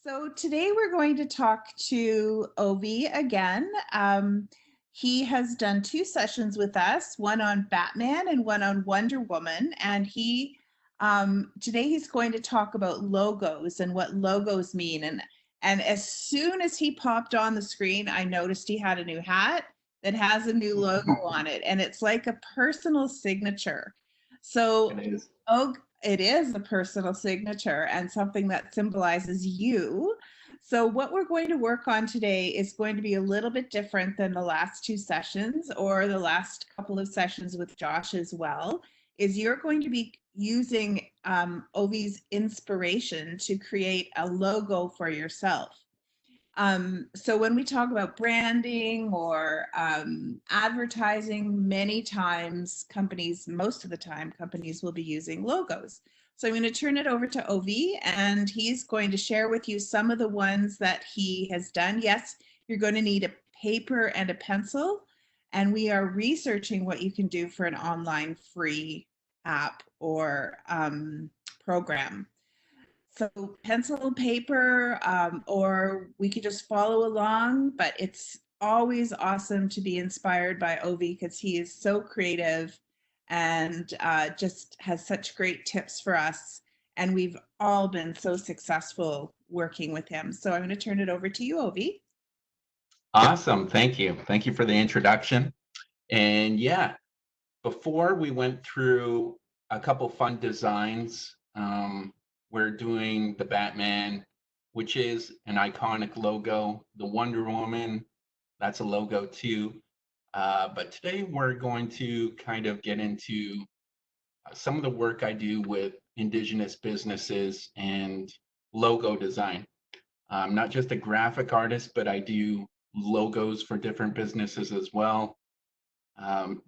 So today we're going to talk to Ovi again. He has done two sessions with us, one on Batman and one on Wonder Woman. And today he's going to talk about logos and what logos mean. And as soon as he popped on the screen, I noticed he had a new hat that has a new logo on it, and it's like a personal signature. So, It is. oh, it is a personal signature and something that symbolizes you. So, what we're going to work on today is going to be a little bit different than the last two sessions or the last couple of sessions with Josh as well. Is you're going to be using Ovi's inspiration to create a logo for yourself. So when we talk about branding or advertising, many times most of the time, companies will be using logos. So I'm going to turn it over to Ovi, and he's going to share with you some of the ones that he has done. Yes, you're going to need a paper and a pencil, and we are researching what you can do for an online free app or program. So pencil and paper, or we could just follow along, but it's always awesome to be inspired by Ovi because he is so creative and just has such great tips for us. And we've all been so successful working with him. So I'm going to turn it over to you, Ovi. Awesome. Thank you. Thank you for the introduction. And yeah, before we went through a couple fun designs, we're doing the Batman, which is an iconic logo. The Wonder Woman, that's a logo too. But today we're going to kind of get into some of the work I do with Indigenous businesses and logo design. I'm not just a graphic artist, but I do logos for different businesses as well. Um,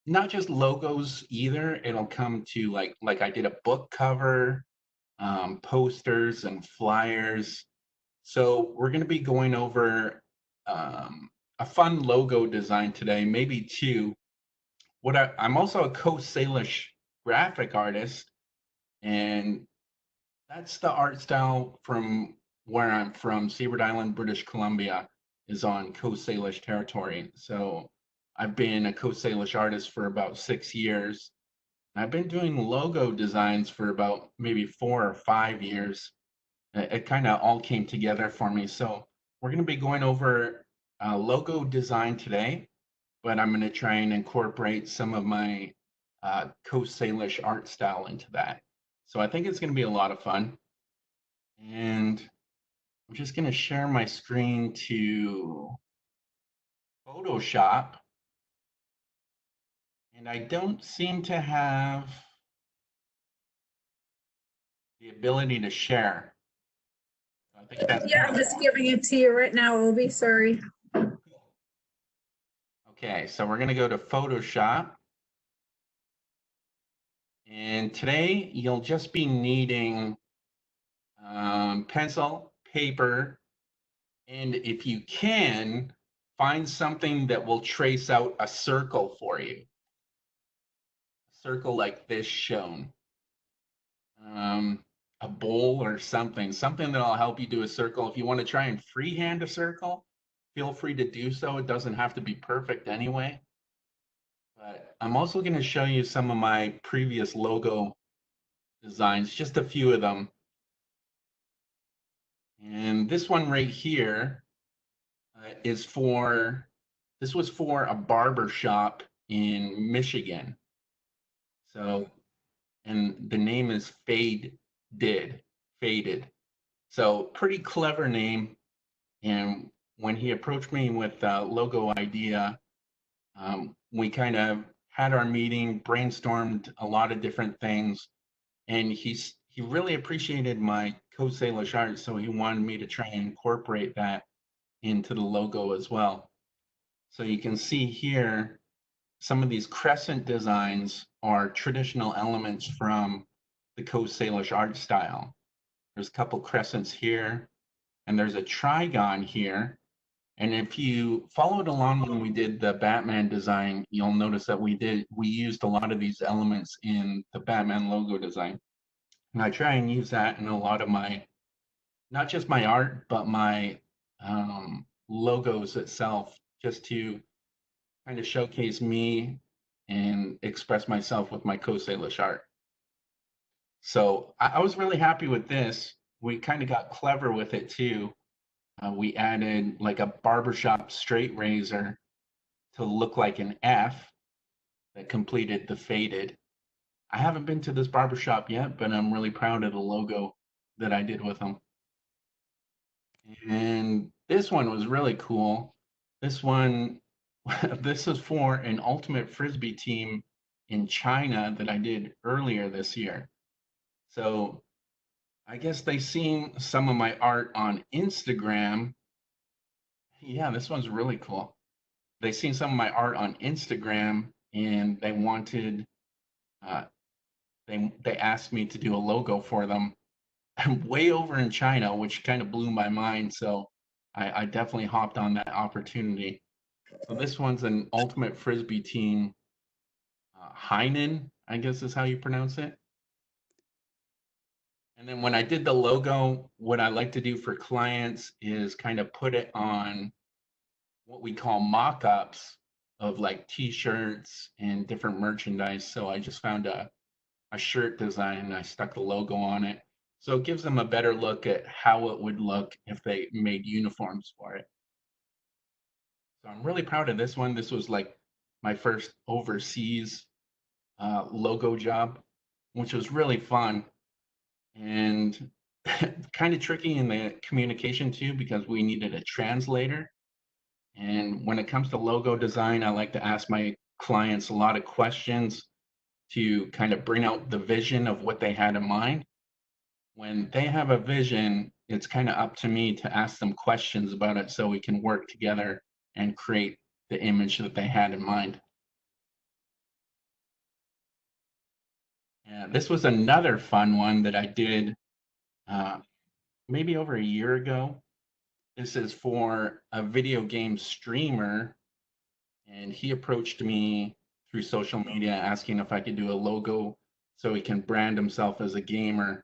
Not just logos either. It'll come to like I did a book cover, posters and flyers. So we're going to be going over a fun logo design today, maybe two. I'm also a Coast Salish graphic artist, and that's the art style from where I'm from. Seabird Island, British Columbia is on Coast Salish territory. So I've been a Coast Salish artist for about 6 years. I've been doing logo designs for about maybe 4 or 5 years. It kind of all came together for me. So we're going to be going over logo design today, but I'm going to try and incorporate some of my Coast Salish art style into that. So I think it's going to be a lot of fun. And I'm just going to share my screen to Photoshop. And I don't seem to have the ability to share. I think that's Yeah, I'm just giving it to you right now, Obi. Sorry. okay. So we're going to go to Photoshop. And today you'll just be needing pencil, paper, and if you can, find something that will trace out a circle for you. A circle like this shown. A bowl or something that'll help you do a circle. If you want to try and freehand a circle, feel free to do so. It doesn't have to be perfect anyway. But I'm also going to show you some of my previous logo designs, just a few of them. And this one right here this was for a barber shop in Michigan. So, and the name is Faded. So pretty clever name. And when he approached me with a logo idea, we kind of had our meeting, brainstormed a lot of different things, and he really appreciated my Coast Salish art, so he wanted me to try and incorporate that into the logo as well. So you can see here, some of these crescent designs are traditional elements from the Coast Salish art style. There's a couple crescents here, and there's a trigon here. And if you followed along when we did the Batman design, you'll notice that we used a lot of these elements in the Batman logo design. And I try and use that in a lot of my not just my art, but my logos itself, just to kind of showcase me and express myself with my Coast Salish art. So I was really happy with this. We kind of got clever with it too. We added like a barbershop straight razor to look like an F that completed the faded. I haven't been to this barbershop yet, but I'm really proud of the logo that I did with them. And this one was really cool. This one, this is for an ultimate frisbee team in China that I did earlier this year. So I guess they seen some of my art on Instagram. Yeah, this one's really cool. They seen some of my art on Instagram and they wanted, uh, they asked me to do a logo for them way over in China, which kind of blew my mind. So I definitely hopped on that opportunity. So this one's an ultimate frisbee team, Hainan, I guess is how you pronounce it. And then when I did the logo, what I like to do for clients is kind of put it on what we call mock-ups of like t-shirts and different merchandise. So I just found a shirt design and I stuck the logo on it. So it gives them a better look at how it would look if they made uniforms for it. So I'm really proud of this one. This was like my first overseas logo job, which was really fun and kind of tricky in the communication too, because we needed a translator. And when it comes to logo design, I like to ask my clients a lot of questions to kind of bring out the vision of what they had in mind. When they have a vision, it's kind of up to me to ask them questions about it so we can work together and create the image that they had in mind. Yeah, this was another fun one that I did maybe over a year ago. This is for a video game streamer, and he approached me through social media asking if I could do a logo so he can brand himself as a gamer.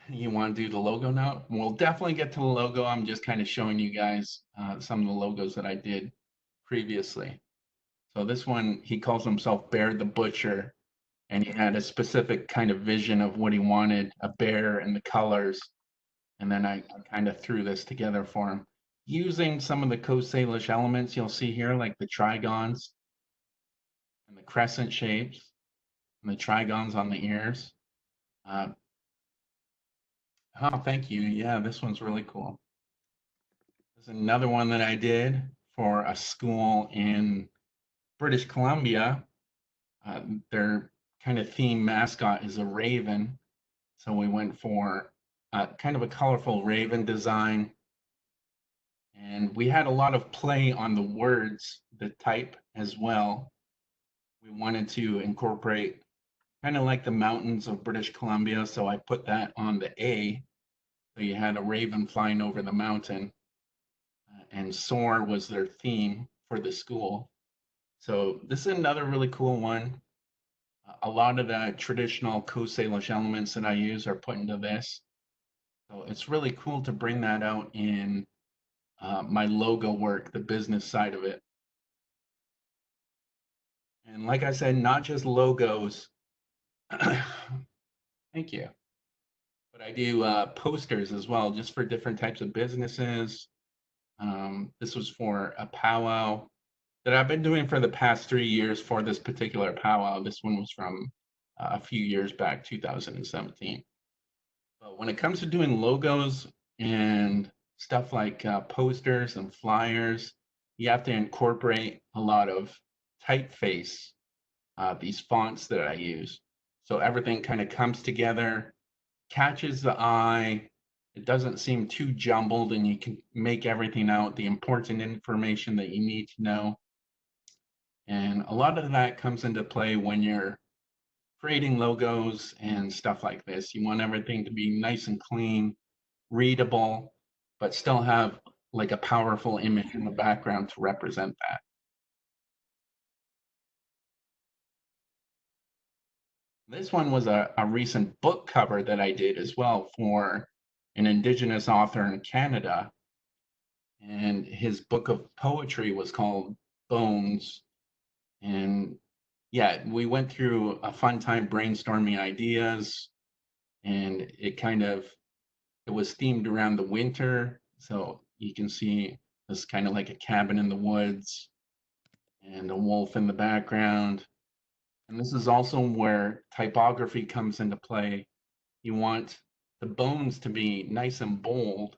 You want to do the logo now? We'll definitely get to the logo. I'm just kind of showing you guys some of the logos that I did previously. So this one, he calls himself Bear the Butcher, and he had a specific kind of vision of what he wanted, a bear and the colors. And then I kind of threw this together for him using some of the Coast Salish elements you'll see here, like the trigons and the crescent shapes and the trigons on the ears. Oh, thank you. Yeah, this one's really cool. There's another one that I did for a school in British Columbia. Their kind of theme mascot is a raven. So we went for kind of a colorful raven design. And we had a lot of play on the words, the type as well. We wanted to incorporate kind of like the mountains of British Columbia. So I put that on the A. So you had a raven flying over the mountain. And soar was their theme for the school. So this is another really cool one. A lot of the traditional Coast Salish elements that I use are put into this. So it's really cool to bring that out in my logo work, the business side of it. And like I said, not just logos. Thank you. But I do posters as well, just for different types of businesses. This was for a powwow that I've been doing for the past 3 years for this particular powwow. This one was from a few years back, 2017. But when it comes to doing logos and stuff like posters and flyers, you have to incorporate a lot of typeface, these fonts that I use. So everything kind of comes together, catches the eye. It doesn't seem too jumbled, and you can make everything out, the important information that you need to know. And a lot of that comes into play when you're creating logos and stuff like this. You want everything to be nice and clean, readable, but still have like a powerful image in the background to represent that. This one was a recent book cover that I did as well for an Indigenous author in Canada. And his book of poetry was called Bones. And yeah, we went through a fun time brainstorming ideas, and it was themed around the winter. So you can see this kind of like a cabin in the woods and a wolf in the background. And this is also where typography comes into play. You want the bones to be nice and bold,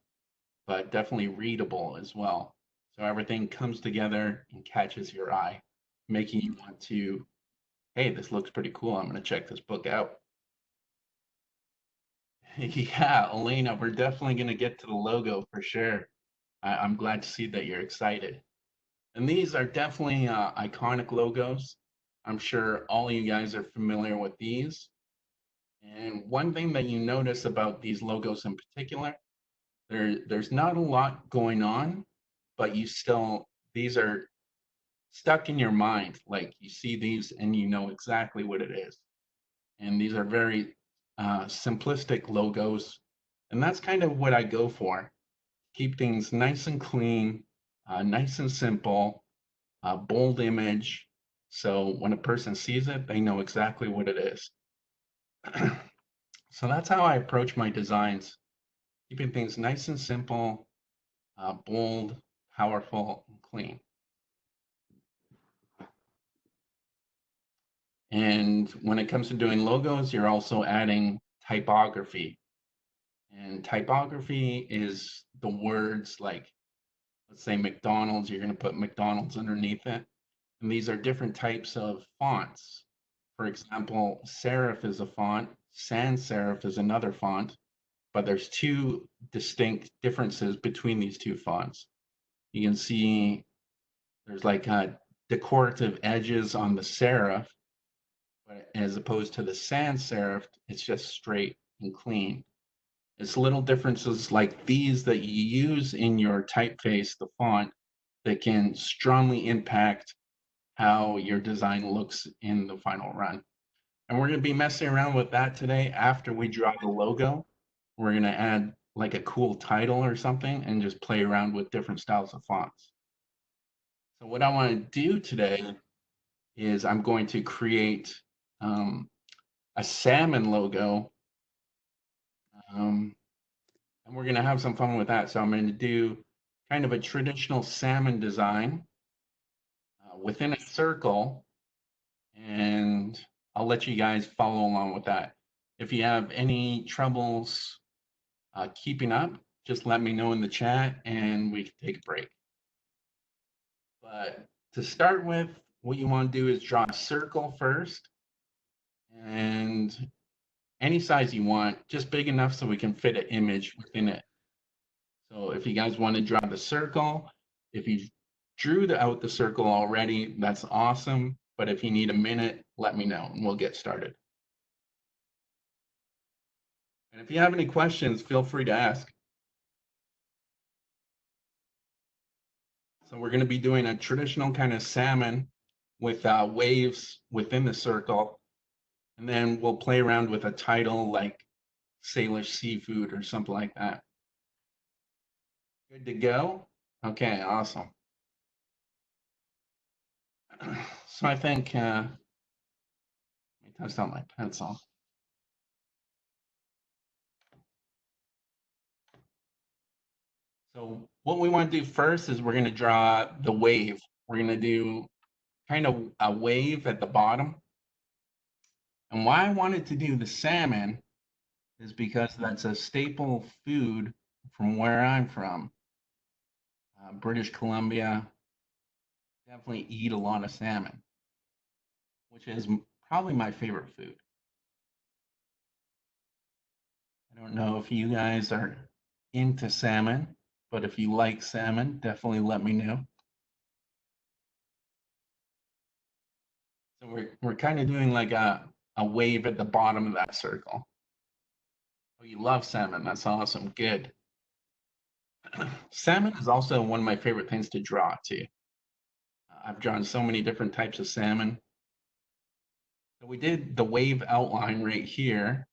but definitely readable as well. So everything comes together and catches your eye, making you want to, hey, this looks pretty cool. I'm going to check this book out. Yeah, Elena, we're definitely going to get to the logo for sure. I'm glad to see that you're excited. And these are definitely iconic logos. I'm sure all of you guys are familiar with these. And one thing that you notice about these logos in particular, there's not a lot going on, but these are stuck in your mind. Like you see these and you know exactly what it is. And these are very simplistic logos. And that's kind of what I go for. Keep things nice and clean, nice and simple, bold image. So when a person sees it, they know exactly what it is. So that's how I approach my designs, keeping things nice and simple, bold, powerful, and clean. And when it comes to doing logos, you're also adding typography. And typography is the words like, let's say McDonald's, you're going to put McDonald's underneath it. And these are different types of fonts. For example, serif is a font, sans serif is another font, but there's two distinct differences between these two fonts. You can see there's like decorative edges on the serif, but as opposed to the sans serif, it's just straight and clean. It's little differences like these that you use in your typeface, the font, that can strongly impact how your design looks in the final run. And we're going to be messing around with that today after we draw the logo. We're going to add like a cool title or something and just play around with different styles of fonts. So what I want to do today is I'm going to create a salmon logo. And we're going to have some fun with that. So I'm going to do kind of a traditional salmon design within a circle, and I'll let you guys follow along with that. If you have any troubles keeping up, just let me know in the chat and we can take a break. But to start with, what you want to do is draw a circle first, and any size you want, just big enough so we can fit an image within it. So if you guys want to draw the circle, if you drew out the circle already, that's awesome. But if you need a minute, let me know and we'll get started. And if you have any questions, feel free to ask. So we're going to be doing a traditional kind of salmon with waves within the circle. And then we'll play around with a title like Salish Seafood or something like that. Good to go? Okay, awesome. So I think, let me test out my pencil. So what we want to do first is we're going to draw the wave. We're going to do kind of a wave at the bottom. And why I wanted to do the salmon is because that's a staple food from where I'm from. British Columbia, definitely eat a lot of salmon, which is probably my favorite food. I don't know if you guys are into salmon, but if you like salmon, definitely let me know. So we're kind of doing like a wave at the bottom of that circle. Oh, you love salmon. That's awesome. Good. Salmon is also one of my favorite things to draw too. I've drawn so many different types of salmon. So we did the wave outline right here.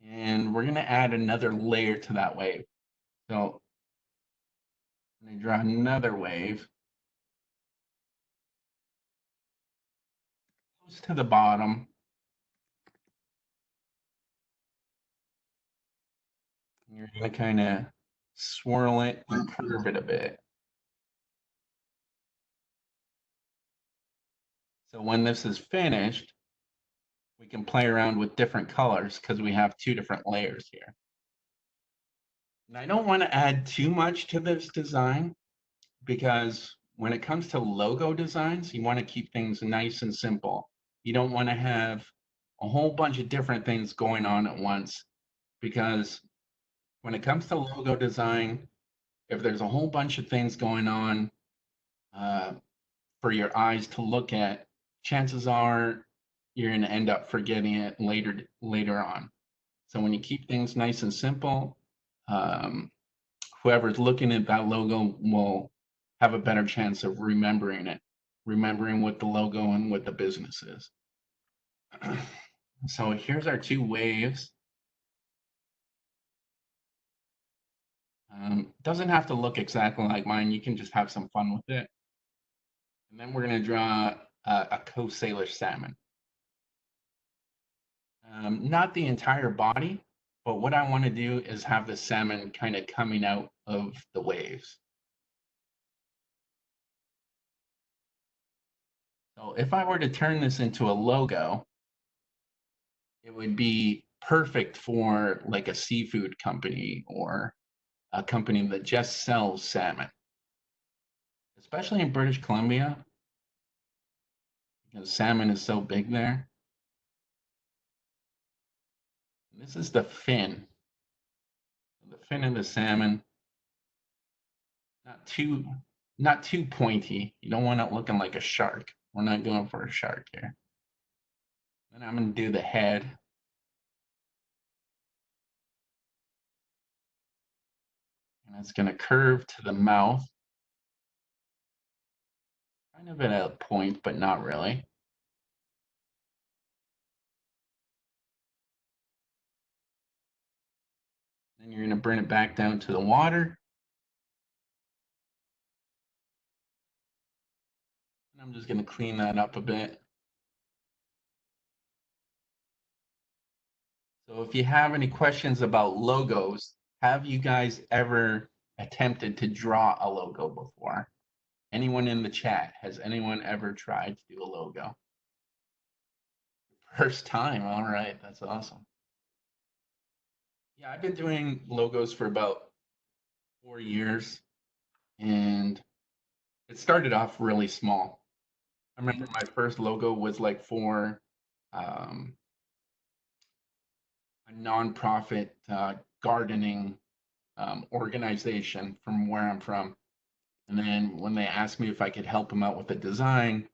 And we're going to add another layer to that wave. So I'm going to draw another wave. Close to the bottom. And you're going to kind of swirl it and curve it a bit. So when this is finished, we can play around with different colors because we have two different layers here. And I don't want to add too much to this design because when it comes to logo designs, you want to keep things nice and simple. You don't want to have a whole bunch of different things going on at once, because when it comes to logo design, if there's a whole bunch of things going on for your eyes to look at, chances are you're going to end up forgetting it later on. So when you keep things nice and simple, whoever's looking at that logo will have a better chance of remembering it, remembering what the logo and what the business is. So here's our two waves. Doesn't have to look exactly like mine. You can just have some fun with it. And then we're going to draw a Coast Salish salmon. Not the entire body, but what I want to do is have the salmon kind of coming out of the waves. So if I were to turn this into a logo, it would be perfect for like a seafood company or a company that just sells salmon, especially in British Columbia, because salmon is so big there. And this is the fin. The fin of the salmon, not too pointy. You don't want it looking like a shark. We're not going for a shark here. Then I'm going to do the head. And it's going to curve to the mouth. Kind of at a point, but not really. Then you're going to bring it back down to the water. And I'm just going to clean that up a bit. So if you have any questions about logos, have you guys ever attempted to draw a logo before? Anyone in the chat, has anyone ever tried to do a logo? First time, all right, that's awesome. Yeah, I've been doing logos for about 4 years, and it started off really small. I remember my first logo was like for a nonprofit gardening organization from where I'm from. And then when they asked me if I could help them out with the design,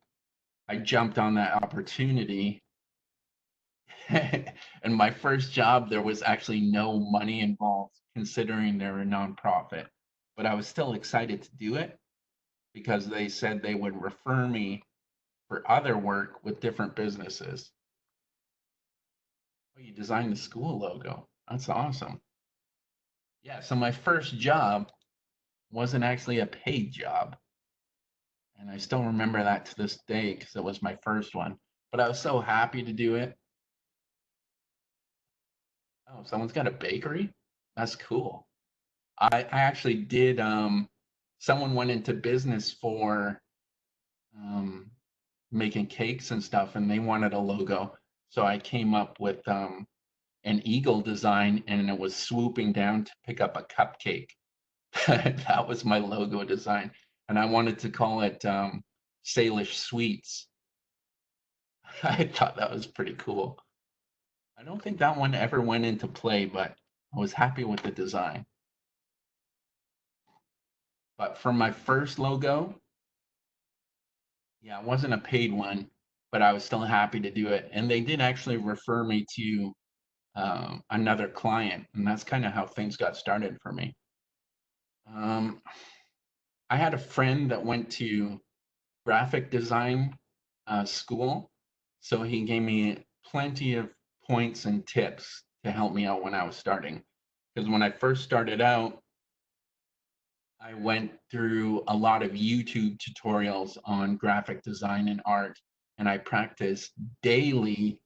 I jumped on that opportunity. And my first job, there was actually no money involved, considering they're a nonprofit. But I was still excited to do it because they said they would refer me for other work with different businesses. Oh, you designed the school logo. That's awesome. Yeah, so my first job wasn't actually a paid job. And I still remember that to this day because it was my first one. But I was so happy to do it. Oh, someone's got a bakery? That's cool. I actually did, someone went into business for making cakes and stuff, and they wanted a logo. So I came up with an eagle design, and it was swooping down to pick up a cupcake. That was my logo design. And I wanted to call it Salish Sweets. I thought that was pretty cool. I don't think that one ever went into play, but I was happy with the design. But for my first logo, yeah, it wasn't a paid one, but I was still happy to do it. And they did actually refer me to another client, and that's kind of how things got started for me. I had a friend that went to graphic design school, So he gave me plenty of points and tips to help me out when I was starting. Because when I first started out, I went through a lot of YouTube tutorials on graphic design and art, and I practiced daily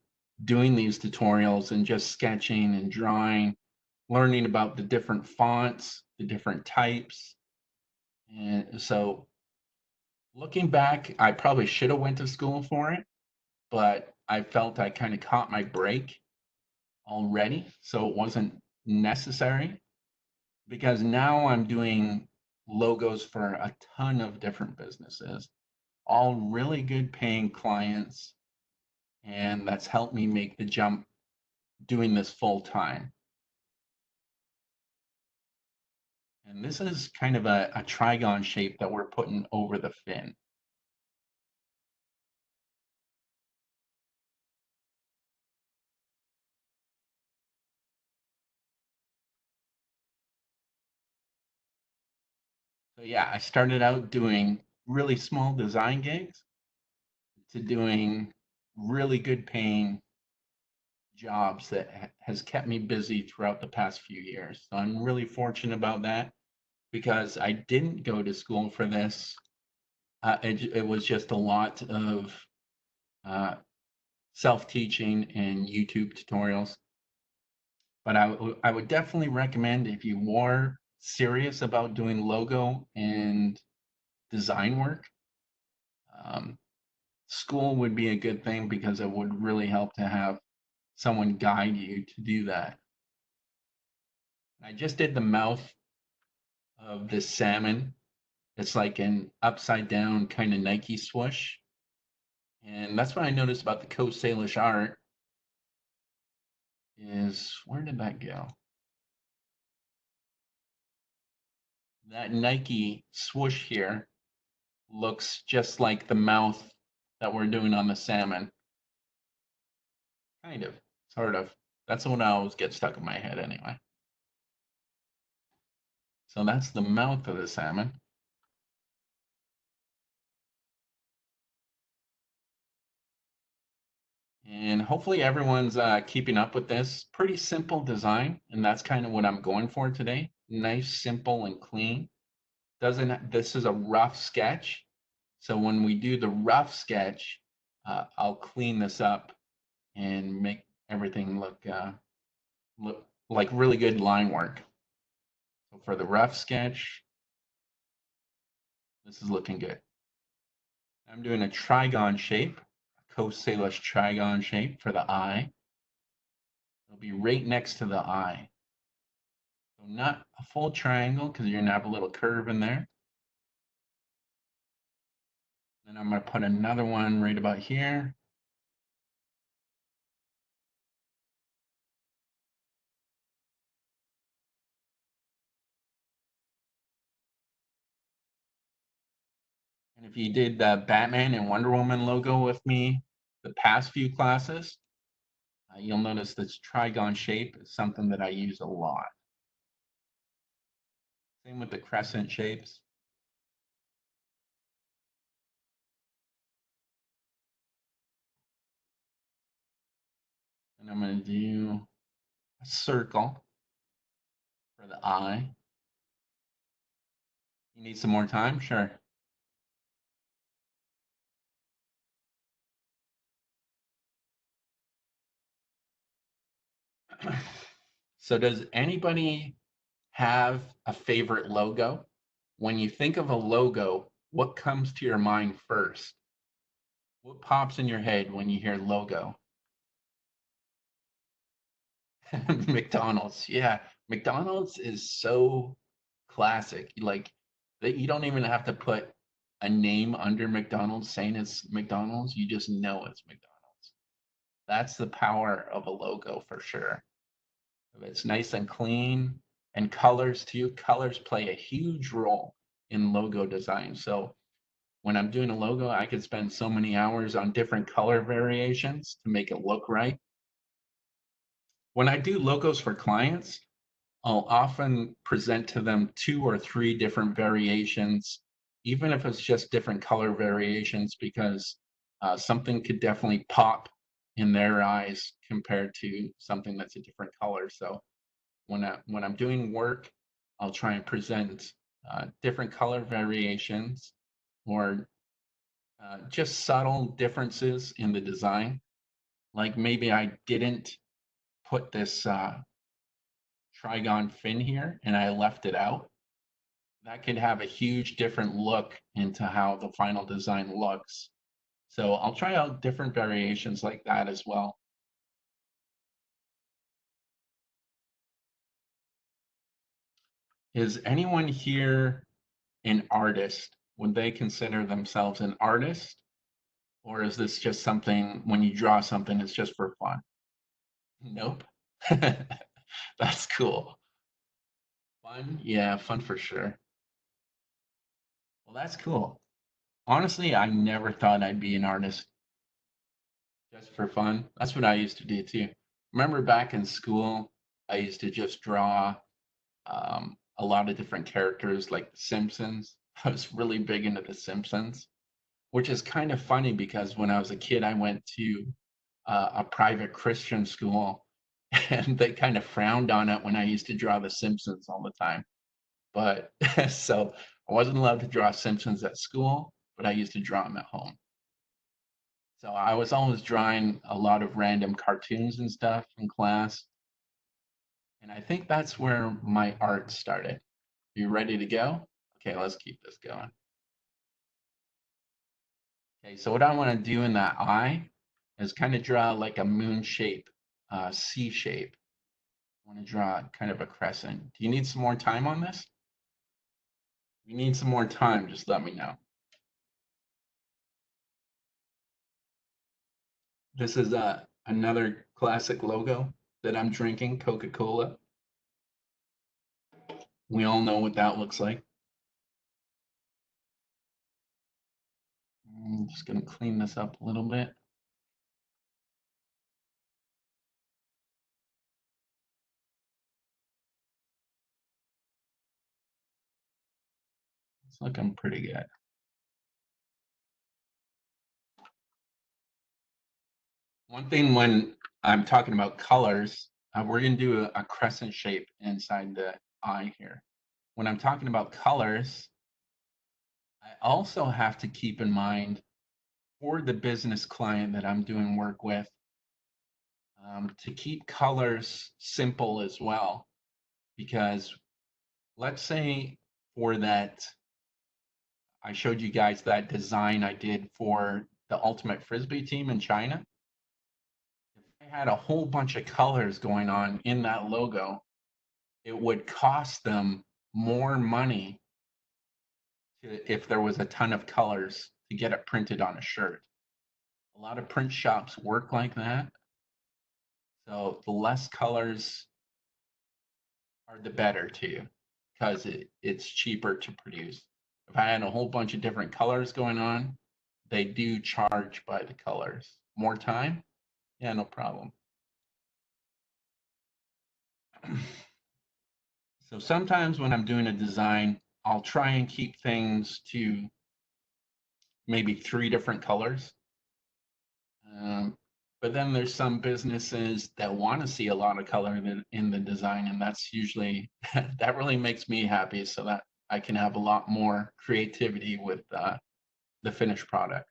doing these tutorials and just sketching and drawing, learning about the different fonts, the different types. And so looking back, I probably should have went to school for it, but I felt I kind of caught my break already, so it wasn't necessary because now I'm doing logos for a ton of different businesses, all really good paying clients, and that's helped me make the jump doing this full time. And this is kind of a trigon shape that we're putting over the fin. So yeah, I started out doing really small design gigs to doing really good paying jobs that has kept me busy throughout the past few years. So I'm really fortunate about that because I didn't go to school for this. It was just a lot of uh, self-teaching and YouTube tutorials. But I would definitely recommend if you were serious about doing logo and design work, um, school would be a good thing because it would really help to have someone guide you to do that. I just did the mouth of this salmon. It's like an upside down kind of Nike swoosh. And that's what I noticed about the Coast Salish art is where did that go? That Nike swoosh here looks just like the mouth that we're doing on the salmon. Kind of, sort of. That's what I always get stuck in my head anyway. So that's the mouth of the salmon. And hopefully everyone's keeping up with this. Pretty simple design, and that's kind of what I'm going for today. Nice, simple, and clean. This is a rough sketch. So when we do the rough sketch, I'll clean this up and make everything look like really good line work. So for the rough sketch, this is looking good. I'm doing a trigon shape, a Coast Salish trigon shape for the eye. It'll be right next to the eye. So not a full triangle because you're gonna have a little curve in there. Then I'm gonna put another one right about here. And if you did the Batman and Wonder Woman logo with me the past few classes, you'll notice this trigon shape is something that I use a lot. Same with the crescent shapes. And I'm going to do a circle for the eye. You need some more time? Sure. So does anybody have a favorite logo? When you think of a logo, what comes to your mind first? What pops in your head when you hear logo? McDonald's. Yeah, McDonald's is so classic. Like that you don't even have to put a name under McDonald's saying it's McDonald's. You just know it's McDonald's. That's the power of a logo for sure. If it's nice and clean and colors too. Colors play a huge role in logo design. So when I'm doing a logo, I could spend so many hours on different color variations to make it look right. When I do logos for clients, I'll often present to them 2 or 3 different variations, even if it's just different color variations, because something could definitely pop in their eyes compared to something that's a different color. So when I'm doing work, I'll try and present different color variations or just subtle differences in the design. Like maybe I didn't put this trigon fin here and I left it out. That could have a huge different look into how the final design looks. So I'll try out different variations like that as well. Is anyone here an artist? Would they consider themselves an artist? Or is this just something, when you draw something, it's just for fun? Nope. That's cool. Fun? Yeah, fun for sure. Well, that's cool. Honestly, I never thought I'd be an artist just for fun. That's what I used to do too. Remember back in school, I used to just draw a lot of different characters like The Simpsons. I was really big into The Simpsons, which is kind of funny because when I was a kid, I went to a private Christian school and they kind of frowned on it when I used to draw The Simpsons all the time. But so I wasn't allowed to draw Simpsons at school, but I used to draw them at home. So I was always drawing a lot of random cartoons and stuff in class. And I think that's where my art started. You ready to go? Okay, let's keep this going. Okay, so what I want to do in that eye is kind of draw like a moon shape, C shape. I want to draw kind of a crescent. Do you need some more time on this? If you need some more time, just let me know. This is another classic logo that I'm drinking, Coca-Cola. We all know what that looks like. I'm just going to clean this up a little bit. It's looking pretty good. One thing when I'm talking about colors, we're going to do a crescent shape inside the eye here. When I'm talking about colors, I also have to keep in mind for the business client that I'm doing work with, to keep colors simple as well. Because let's say for that, I showed you guys that design I did for the ultimate frisbee team in China. If I had a whole bunch of colors going on in that logo, it would cost them more money if there was a ton of colors to get it printed on a shirt. A lot of print shops work like that. So the less colors are the better too, because it's cheaper to produce. If I had a whole bunch of different colors going on, they do charge by the colors. More time? Yeah, no problem. So sometimes when I'm doing a design, I'll try and keep things to maybe 3 different colors. But then there's some businesses that want to see a lot of color in the design, and that's usually that really makes me happy, so that I can have a lot more creativity with the finished product.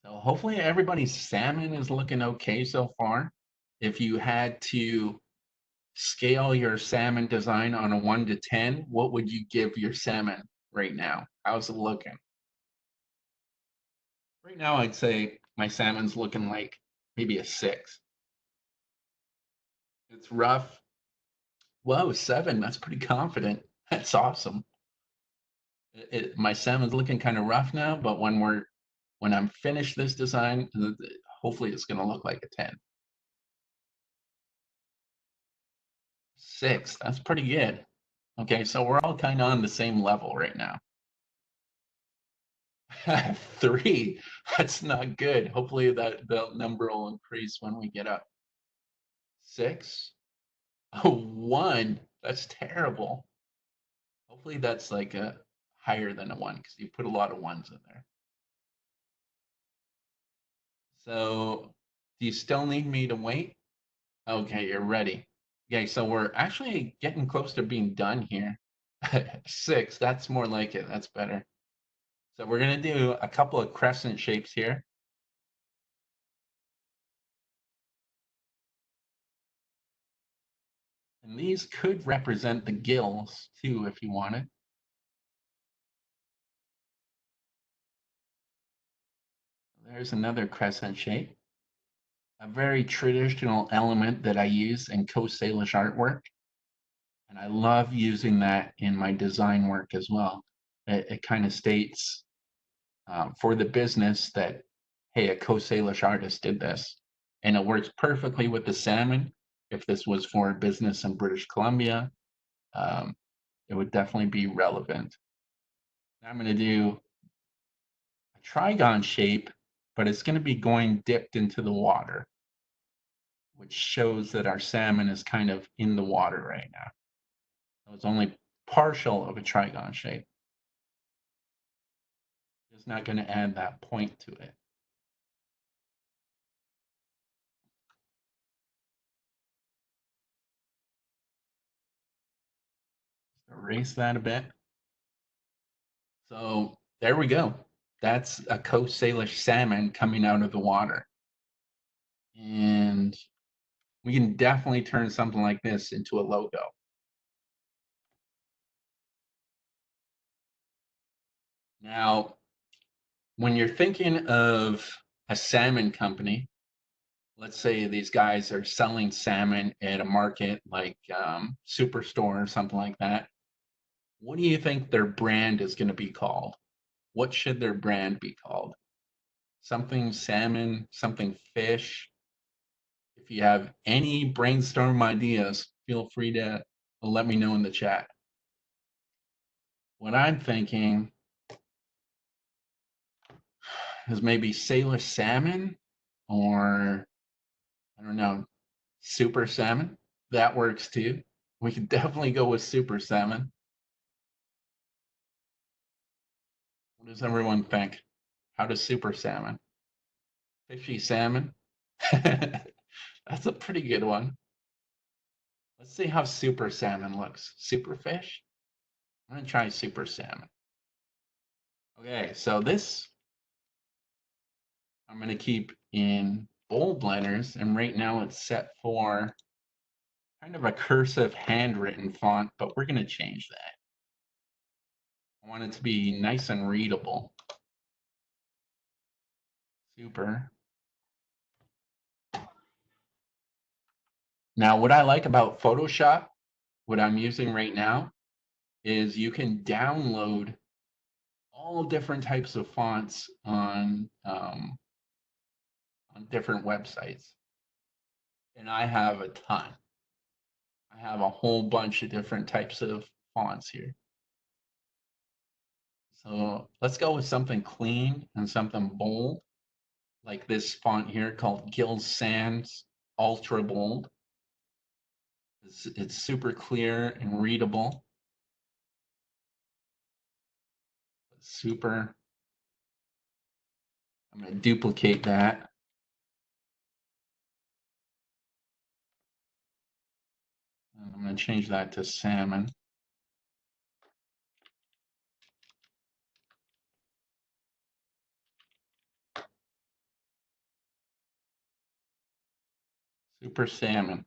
So hopefully everybody's salmon is looking okay so far. If you had to scale your salmon design on a 1 to 10, what would you give your salmon right now? How's it looking? Right now, I'd say my salmon's looking like maybe a 6. It's rough. Whoa, 7. That's pretty confident. That's awesome. My salmon's looking kind of rough now, but when I'm finished this design, hopefully it's going to look like a 10. 6. That's pretty good. Okay, so we're all kind of on the same level right now. 3. That's not good. Hopefully the number will increase when we get up. 6. Oh, 1. That's terrible. Hopefully that's like a higher than a 1 because you put a lot of 1s in there. So do you still need me to wait? Okay, you're ready. Okay, so we're actually getting close to being done here. 6, that's more like it. That's better. So we're going to do a couple of crescent shapes here. And these could represent the gills too, if you wanted. There's another crescent shape. A very traditional element that I use in Coast Salish artwork. And I love using that in my design work as well. It kind of states for the business that, hey, a Coast Salish artist did this. And it works perfectly with the salmon. If this was for a business in British Columbia, it would definitely be relevant. Now I'm going to do a trigon shape, but it's going to be going dipped into the water, which shows that our salmon is kind of in the water right now. So it's only partial of a trigon shape. It's not going to add that point to it. Erase that a bit. So there we go. That's a Coast Salish salmon coming out of the water. And we can definitely turn something like this into a logo. Now, when you're thinking of a salmon company, let's say these guys are selling salmon at a market like Superstore or something like that. What do you think their brand is going to be called? What should their brand be called? Something salmon, something fish. If you have any brainstorm ideas, feel free to let me know in the chat. What I'm thinking is maybe Salish salmon, or I don't know, super salmon. That works too. We could definitely go with super salmon. What does everyone think? How does super salmon? Fishy salmon? That's a pretty good one. Let's see how super salmon looks. Super fish? I'm going to try super salmon. Okay, so this I'm going to keep in bold letters, and right now it's set for kind of a cursive handwritten font, but we're going to change that. I want it to be nice and readable. Super. Now, what I like about Photoshop, what I'm using right now, is you can download all different types of fonts on different websites. And I have a ton. I have a whole bunch of different types of fonts here. So let's go with something clean and something bold, like this font here called Gill Sans Ultra Bold. It's super clear and readable. Super. I'm going to duplicate that. And I'm going to change that to salmon. Super salmon.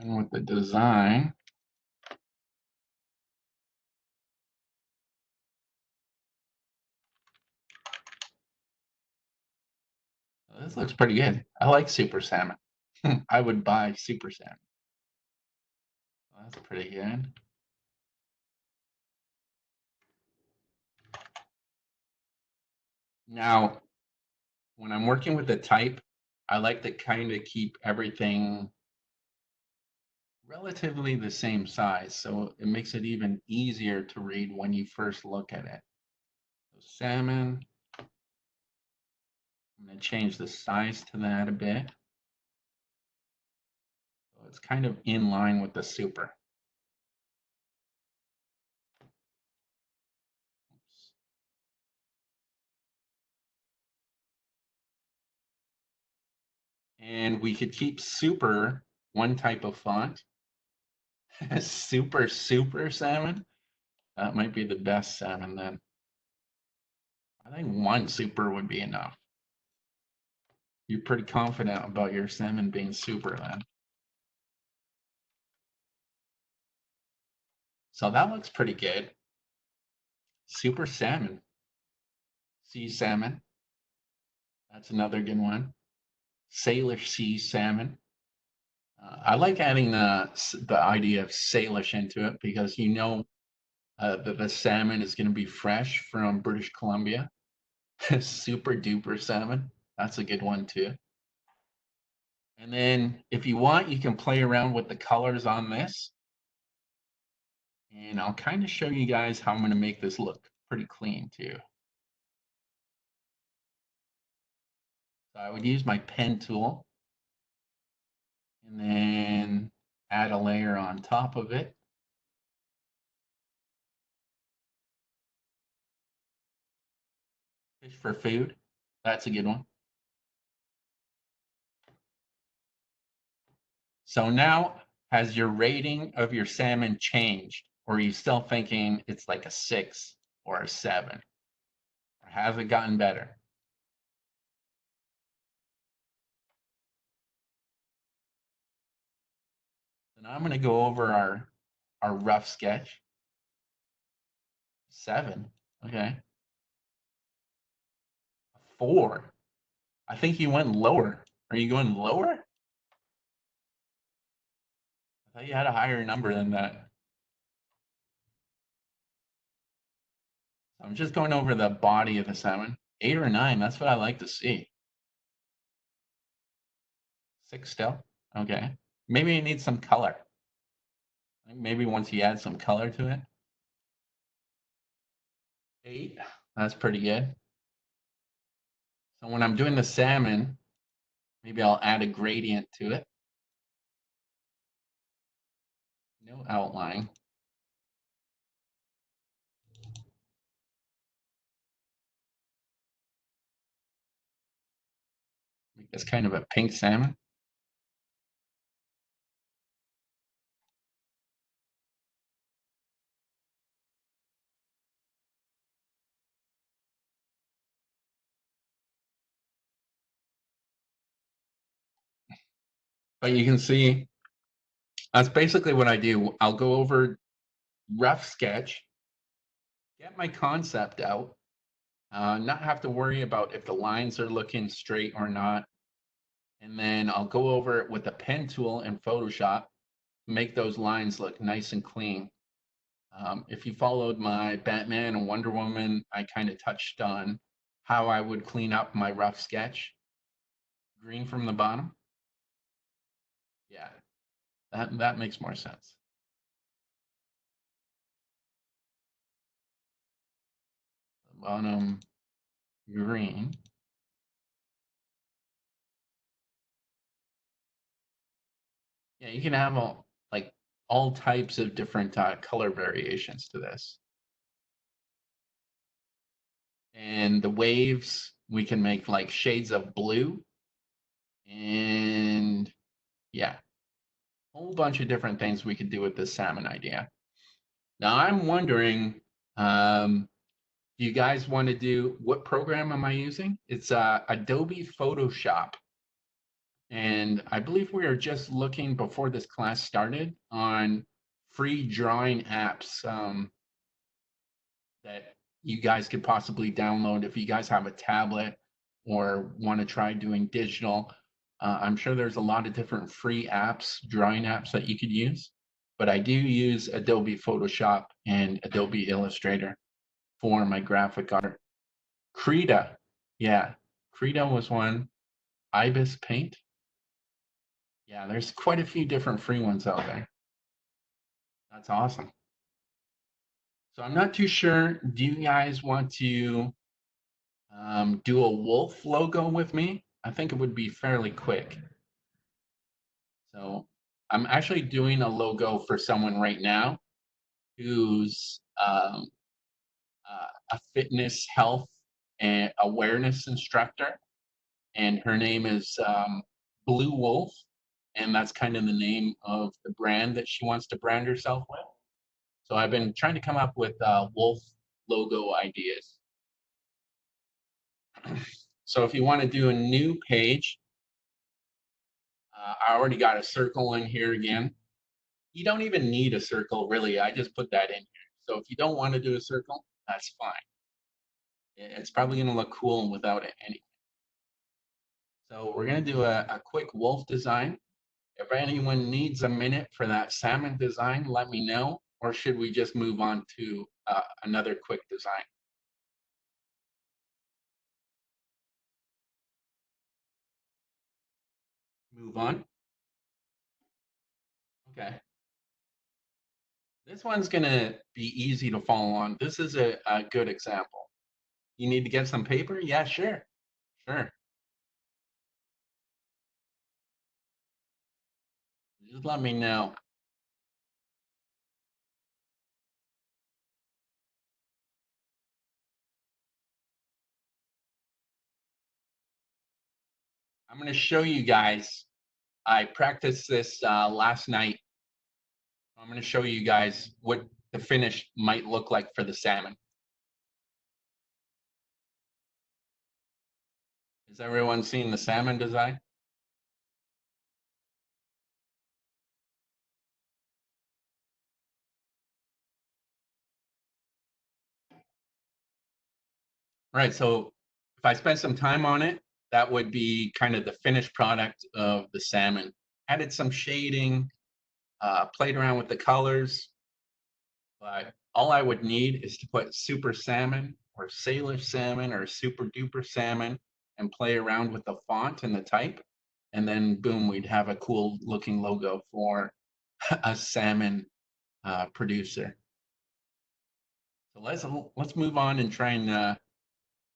And with the design, this looks pretty good. I like super salmon. I would buy super salmon. That's pretty good. Now, when I'm working with the type, I like to kind of keep everything relatively the same size, so it makes it even easier to read when you first look at it. So salmon, I'm going to change the size to that a bit. So it's kind of in line with the super. And we could keep super one type of font. Super salmon. That might be the best salmon then. I think one super would be enough. You're pretty confident about your salmon being super then. So that looks pretty good. Super salmon. Sea salmon. That's another good one. Salish sea salmon. I like adding the idea of salish into it because you know that the salmon is going to be fresh from British Columbia. Super duper salmon. That's a good one too. And then if you want, you can play around with the colors on this. And I'll kind of show you guys how I'm going to make this look pretty clean too. So I would use my pen tool and then add a layer on top of it. Fish for food. That's a good one. So now, has your rating of your salmon changed? Or are you still thinking it's like a 6 or a 7? Or has it gotten better? Then I'm going to go over our rough sketch. 7. Okay. 4. I think you went lower. Are you going lower? I thought you had a higher number than that. I'm just going over the body of the salmon. 8 or 9, that's what I like to see. 6 still? Okay. Maybe it needs some color. Maybe once you add some color to it. 8, that's pretty good. So when I'm doing the salmon, maybe I'll add a gradient to it. No outline. Make this kind of a pink salmon. But you can see that's basically what I do. I'll go over rough sketch, get my concept out, not have to worry about if the lines are looking straight or not. And then I'll go over it with a pen tool in Photoshop, make those lines look nice and clean. If you followed my Batman and Wonder Woman, I kind of touched on how I would clean up my rough sketch. Green from the bottom. Yeah, that makes more sense. The bottom green. Yeah, you can have all types of different color variations to this. And the waves, we can make like shades of blue. And yeah, a whole bunch of different things we could do with this salmon idea. Now I'm wondering, do you guys want to do, what program am I using? It's Adobe Photoshop. And I believe we are just looking before this class started on free drawing apps that you guys could possibly download if you guys have a tablet or want to try doing digital. I'm sure there's a lot of different free apps, drawing apps that you could use, but I do use Adobe Photoshop and Adobe Illustrator for my graphic art. Krita, yeah, Krita was one. Ibis Paint. Yeah, there's quite a few different free ones out there. That's awesome. So I'm not too sure. Do you guys want to do a wolf logo with me, I think it would be fairly quick. So I'm actually doing a logo for someone right now who's a fitness, health, and awareness instructor, and her name is Blue Wolf, and that's kind of the name of the brand that she wants to brand herself with. So I've been trying to come up with wolf logo ideas. So if you want to do a new page, I already got a circle in here again. You don't even need a circle, really. I just put that in here. So if you don't want to do a circle, that's fine. It's probably going to look cool without it anyway. So we're going to do a quick wolf design. If anyone needs a minute for that salmon design, let me know. Or should we just move on to another quick design? Move on. Okay. This one's going to be easy to follow on. This is a good example. You need to get some paper? Yeah, sure. Sure. Just let me know. I'm going to show you guys. I practiced this last night. I'm going to show you guys what the finish might look like for the salmon. Is everyone seeing the salmon design? Right, so if I spent some time on it, that would be kind of the finished product of the salmon. Added some shading, played around with the colors, but all I would need is to put super salmon or sailor salmon or super duper salmon and play around with the font and the type. And then boom, we'd have a cool looking logo for a salmon producer. So let's move on and try and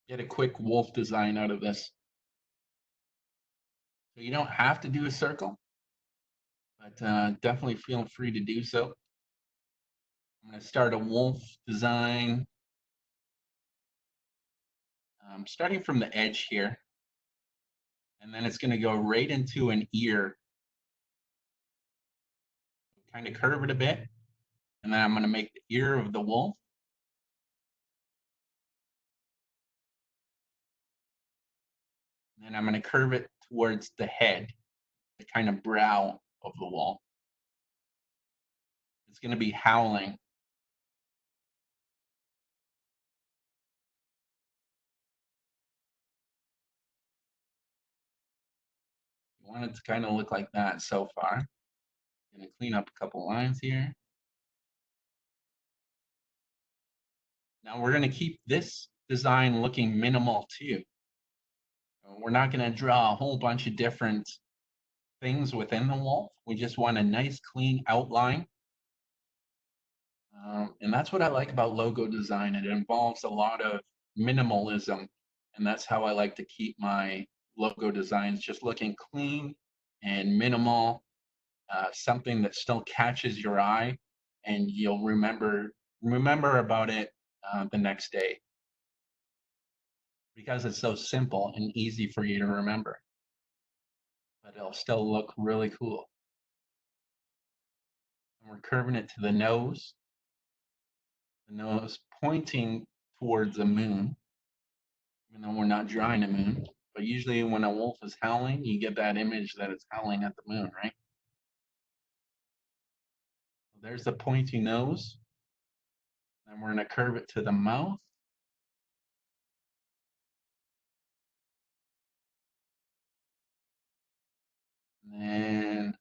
get a quick wolf design out of this. So you don't have to do a circle, but definitely feel free to do so. I'm going to start a wolf design. Starting from the edge here, and then it's going to go right into an ear. Kind of curve it a bit, and then I'm going to make the ear of the wolf. And then I'm going to curve it towards the head, the kind of brow of the wolf. It's going to be howling. You want it to kind of look like that so far. I'm going to clean up a couple lines here. Now we're going to keep this design looking minimal too. We're not going to draw a whole bunch of different things within the wolf. We just want a nice clean outline. And that's what I like about logo design. It involves a lot of minimalism. And that's how I like to keep my logo designs just looking clean and minimal, something that still catches your eye and you'll remember about it the next day, because it's so simple and easy for you to remember, but it'll still look really cool. And we're curving it to the nose pointing towards the moon, even though we're not drawing a moon. But usually when a wolf is howling, you get that image that it's howling at the moon, right? So there's the pointy nose. And we're going to curve it to the mouth. And then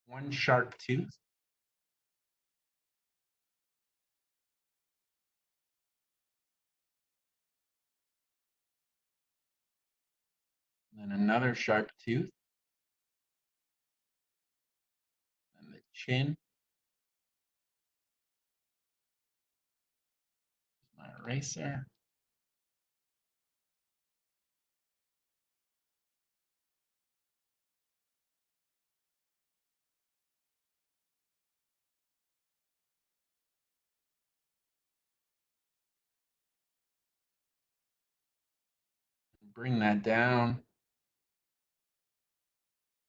one sharp tooth. And then another sharp tooth. And the chin. My eraser. Bring that down.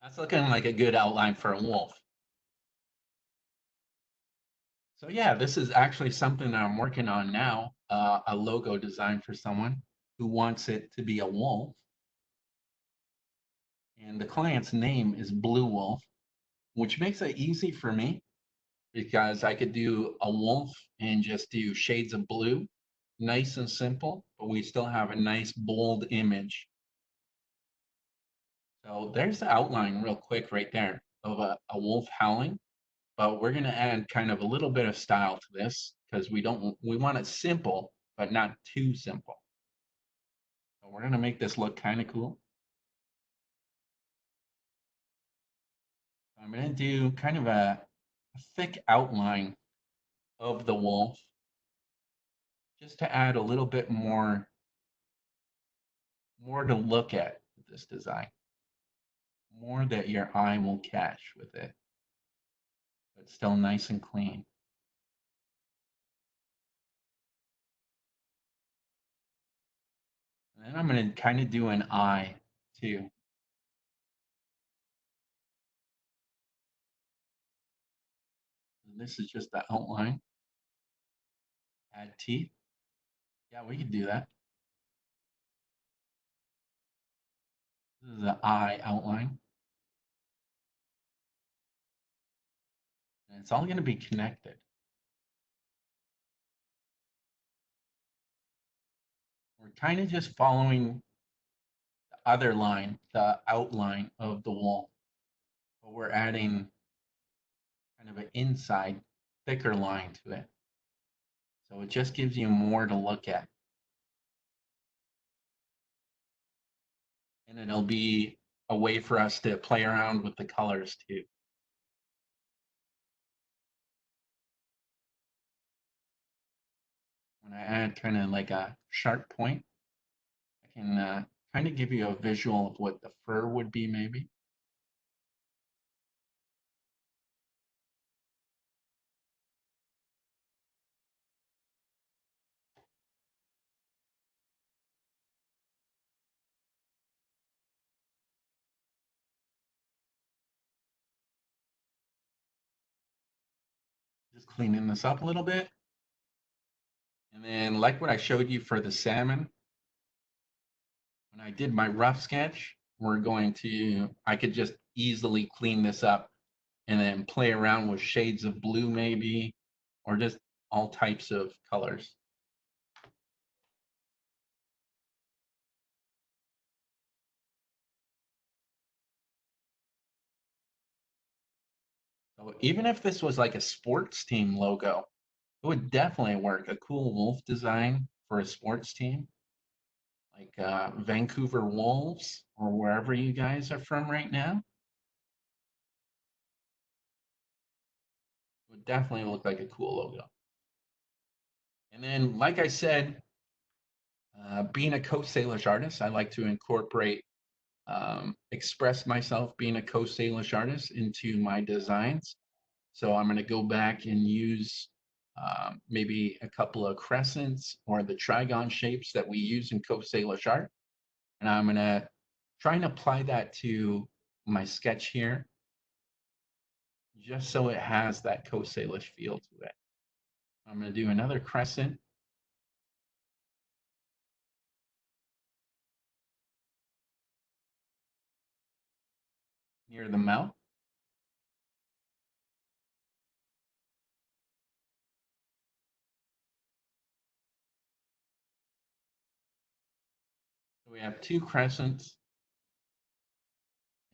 That's looking like a good outline for a wolf. So yeah, this is actually something that I'm working on now, a logo design for someone who wants it to be a wolf. And the client's name is Blue Wolf, which makes it easy for me because I could do a wolf and just do shades of blue, nice and simple, but we still have a nice bold image. So there's the outline real quick right there of a wolf howling, but we're gonna add kind of a little bit of style to this because we want it simple, but not too simple. So we're gonna make this look kind of cool. I'm gonna do kind of a thick outline of the wolf just to add a little bit more to look at with this design, more that your eye will catch with it, but still nice and clean. And then I'm going to kind of do an eye too. And this is just the outline. Add teeth. Yeah, we could do that. This is the eye outline. And it's all going to be connected. We're kind of just following the other line, the outline of the wall. But we're adding kind of an inside, thicker line to it. So it just gives you more to look at. And it'll be a way for us to play around with the colors too. When I add kind of like a sharp point, I can kind of give you a visual of what the fur would be maybe. Just cleaning this up a little bit. And then like what I showed you for the salmon, when I did my rough sketch, I could just easily clean this up and then play around with shades of blue maybe, or just all types of colors. So even if this was like a sports team logo, it would definitely work. A cool wolf design for a sports team, like Vancouver Wolves or wherever you guys are from right now. It would definitely look like a cool logo. And then, like I said, being a Coast Salish artist, I like to incorporate, express myself being a Coast Salish artist into my designs. So I'm going to go back and use maybe a couple of crescents or the trigon shapes that we use in Coast Salish art. And I'm going to try and apply that to my sketch here, just so it has that Coast Salish feel to it. I'm going to do another crescent. Near the mouth. So we have two crescents.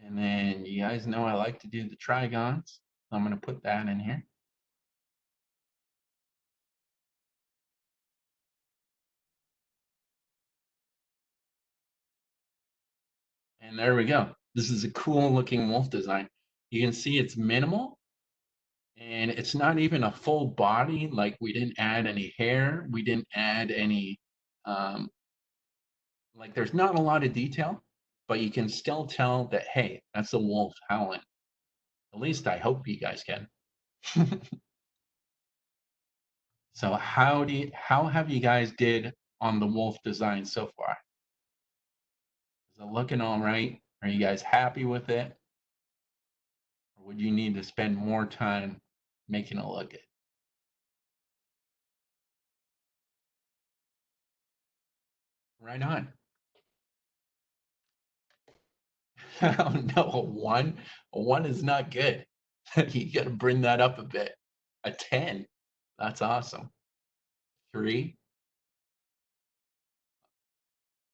And then you guys know I like to do the trigons. So I'm going to put that in here. And there we go. This is a cool looking wolf design. You can see it's minimal and it's not even a full body. Like we didn't add any hair. We didn't add any, like there's not a lot of detail, but you can still tell that, hey, that's a wolf howling. At least I hope you guys can. So how have you guys did on the wolf design so far? Is it looking all right? Are you guys happy with it? Or would you need to spend more time making it look good? Right on. Oh no, a one? A one is not good. You got to bring that up a bit. A 10. That's awesome. 3,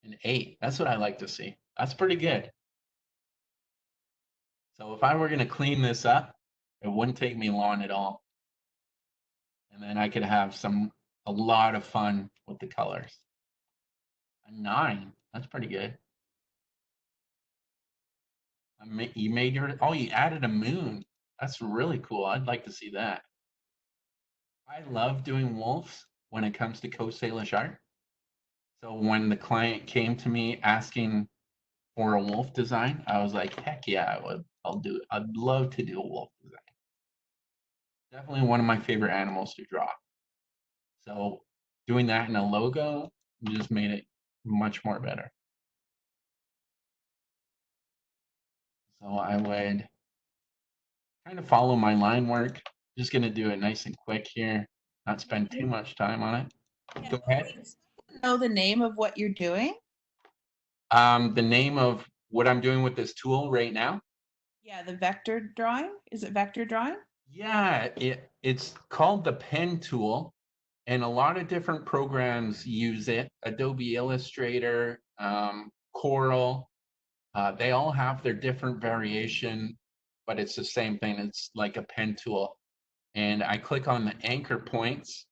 an 8. That's what I like to see. That's pretty good. So if I were going to clean this up, it wouldn't take me long at all. And then I could have a lot of fun with the colors. A 9. That's pretty good. You made you added a moon. That's really cool. I'd like to see that. I love doing wolves when it comes to Coast Salish art. So when the client came to me asking for a wolf design, I was like, heck yeah, I'll do it. I'd love to do a wolf design. Definitely one of my favorite animals to draw. So doing that in a logo just made it much more better. So I would kind of follow my line work. Just gonna do it nice and quick here, not spend too much time on it. Yeah, Go ahead. know the name of what you're doing? The name of what I'm doing with this tool right now. Yeah, the vector drawing. Is it vector drawing? Yeah, it's called the pen tool, and a lot of different programs use it. Adobe Illustrator, Corel, they all have their different variation, but it's the same thing. It's like a pen tool. And I click on the anchor points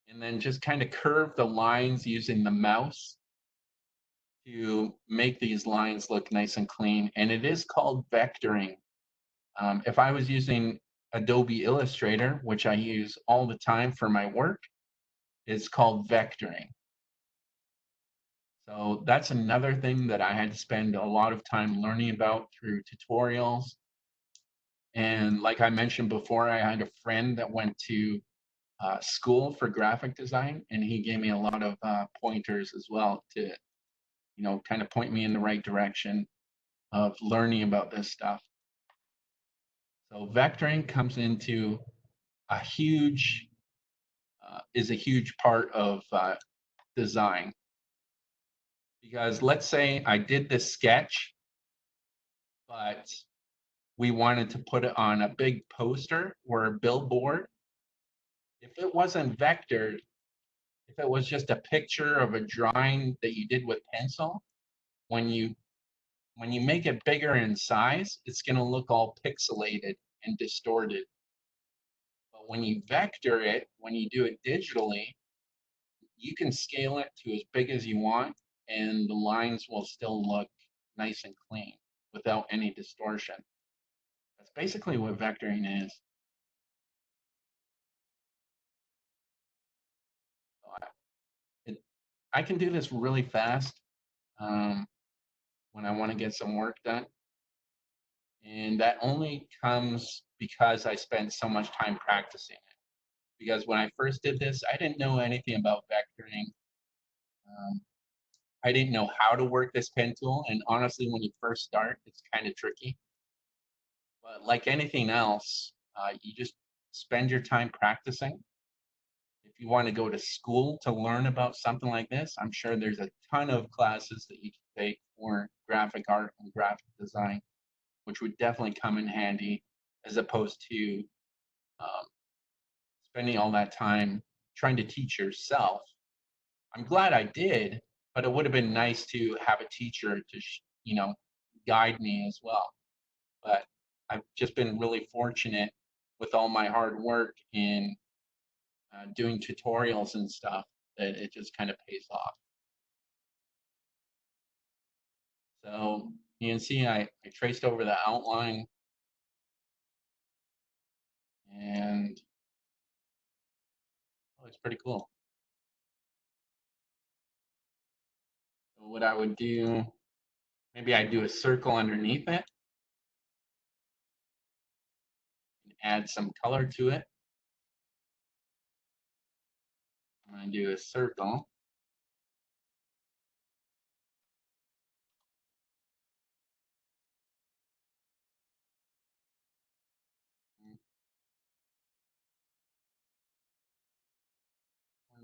and then just kind of curve the lines using the mouse to make these lines look nice and clean. And it is called vectoring. If I was using Adobe Illustrator, which I use all the time for my work, it's called vectoring. So that's another thing that I had to spend a lot of time learning about through tutorials. And like I mentioned before, I had a friend that went to school for graphic design, and he gave me a lot of pointers as well to, kind of point me in the right direction of learning about this stuff. So vectoring comes into is a huge part of design. Because let's say I did this sketch, but we wanted to put it on a big poster or a billboard. If it wasn't vectored, if it was just a picture of a drawing that you did with pencil, when you make it bigger in size, it's going to look all pixelated and distorted. But when you vector it, when you do it digitally, you can scale it to as big as you want, and the lines will still look nice and clean without any distortion. That's basically what vectoring is. I can do this really fast when I want to get some work done. And that only comes because I spent so much time practicing it. Because when I first did this, I didn't know anything about vectoring. I didn't know how to work this pen tool. And honestly, when you first start, it's kind of tricky. But like anything else, you just spend your time practicing. If you want to go to school to learn about something like this, I'm sure there's a ton of classes that you can take for graphic art and graphic design, which would definitely come in handy as opposed to um, spending all that time trying to teach yourself. I'm glad I did, but it would have been nice to have a teacher to, guide me as well. But I've just been really fortunate with all my hard work in doing tutorials and stuff that it just kind of pays off. So you can see I traced over the outline and it's pretty cool. So what I would do, maybe I'd do a circle underneath it and add some color to it. I'm going to do a circle.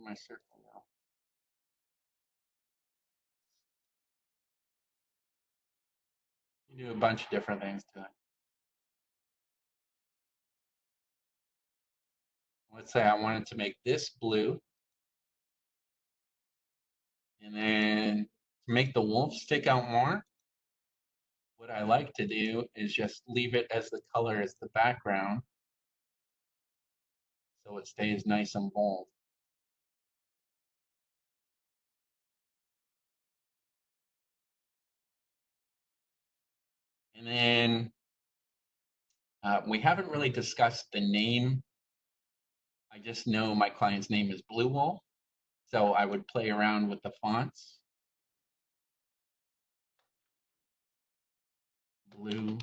my circle now? You do a bunch of different things to it. Let's say I wanted to make this blue. And then to make the wolf stick out more, what I like to do is just leave it as the color as the background, so it stays nice and bold. And then we haven't really discussed the name. I just know my client's name is Blue Wolf, so I would play around with the fonts. Blue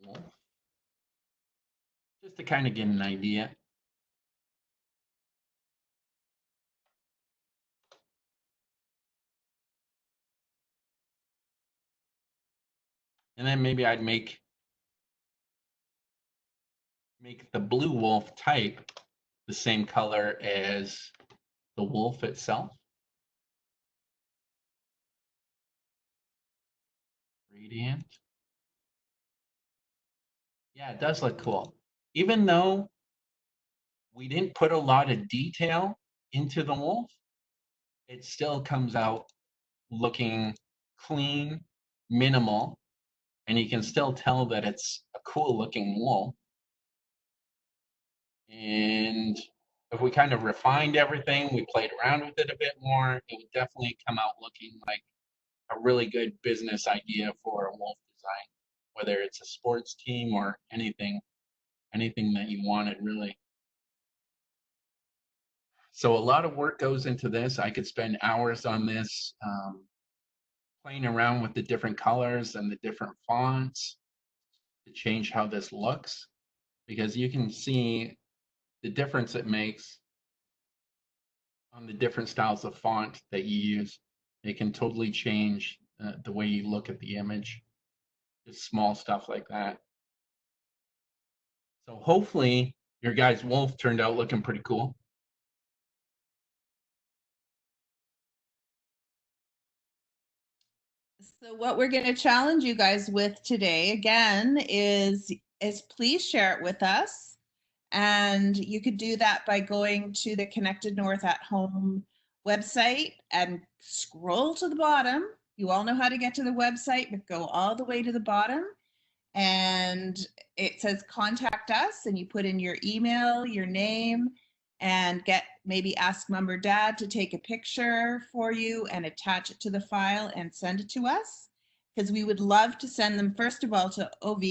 Wolf, just to kind of get an idea. And then maybe I'd make the blue wolf type the same color as the wolf itself. Radiant. Yeah, it does look cool. Even though we didn't put a lot of detail into the wolf, it still comes out looking clean, minimal, and you can still tell that it's a cool looking wolf. And if we kind of refined everything, we played around with it a bit more, it would definitely come out looking like a really good business idea for a wolf design, whether it's a sports team or anything that you wanted, really. So a lot of work goes into this. I could spend hours on this, playing around with the different colors and the different fonts to change how this looks, because you can see the difference it makes on the different styles of font that you use. It can totally change the way you look at the image, just small stuff like that. So hopefully your guy's wolf turned out looking pretty cool. So what we're going to challenge you guys with today again is please share it with us. And you could do that by going to the Connected North at Home website and scroll to the bottom. You all know how to get to the website, but go all the way to the bottom. And it says contact us, and you put in your email, your name, and maybe ask mom or dad to take a picture for you and attach it to the file and send it to us, because we would love to send them, first of all, to OV,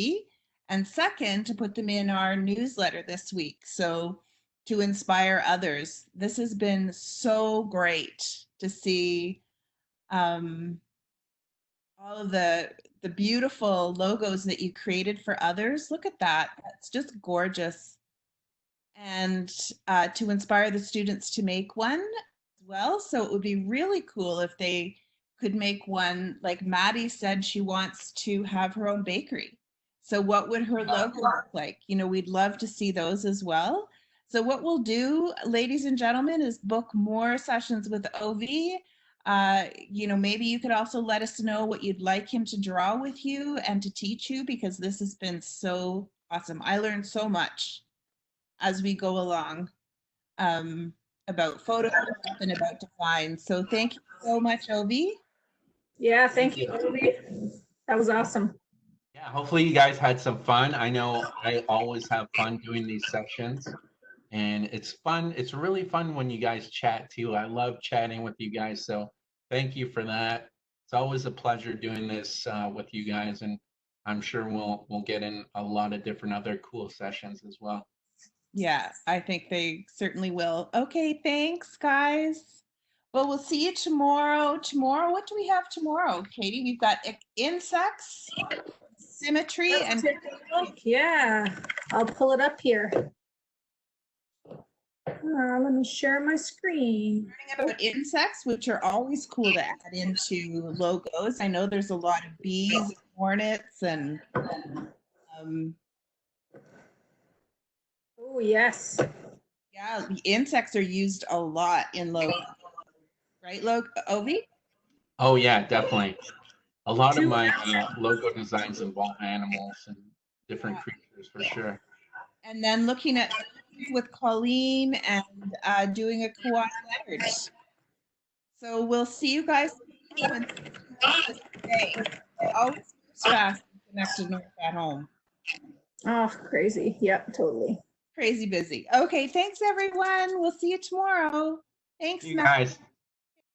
and second, to put them in our newsletter this week, so to inspire others. This has been so great to see all of the beautiful logos that you created for others. Look at that. That's just gorgeous. And to inspire the students to make one as well. So it would be really cool if they could make one. Like Maddie said, she wants to have her own bakery. So what would her logo look like? You know, we'd love to see those as well. So what we'll do, ladies and gentlemen, is book more sessions with OV. You know, maybe you could also let us know what you'd like him to draw with you and to teach you, because this has been so awesome. I learned so much as we go along about photos and about design. So thank you so much, Obi. Yeah, thank you, Obi. That was awesome. Yeah, hopefully you guys had some fun. I know I always have fun doing these sessions, and it's fun. It's really fun when you guys chat too. I love chatting with you guys, so thank you for that. It's always a pleasure doing this with you guys, and I'm sure we'll get in a lot of different other cool sessions as well. Yeah, I think they certainly will. Okay, thanks, guys. Well, we'll see you tomorrow. Tomorrow, what do we have tomorrow, Katie? We've got insects, symmetry, and yeah, I'll pull it up here. Let me share my screen. Learning about insects, which are always cool to add into logos. I know there's a lot of bees, and hornets, and oh yes. Yeah, the insects are used a lot in logo, right, Ovi? Oh yeah, definitely. A lot of Two- my logo designs involve animals and different Yeah. creatures for sure. And then looking at with Colleen and doing a co-op letters. So we'll see you guys today. Always fast and connected north at home. Oh, crazy. Yep, totally. Crazy busy. Okay, thanks everyone. We'll see you tomorrow. Thanks, You Matt. guys.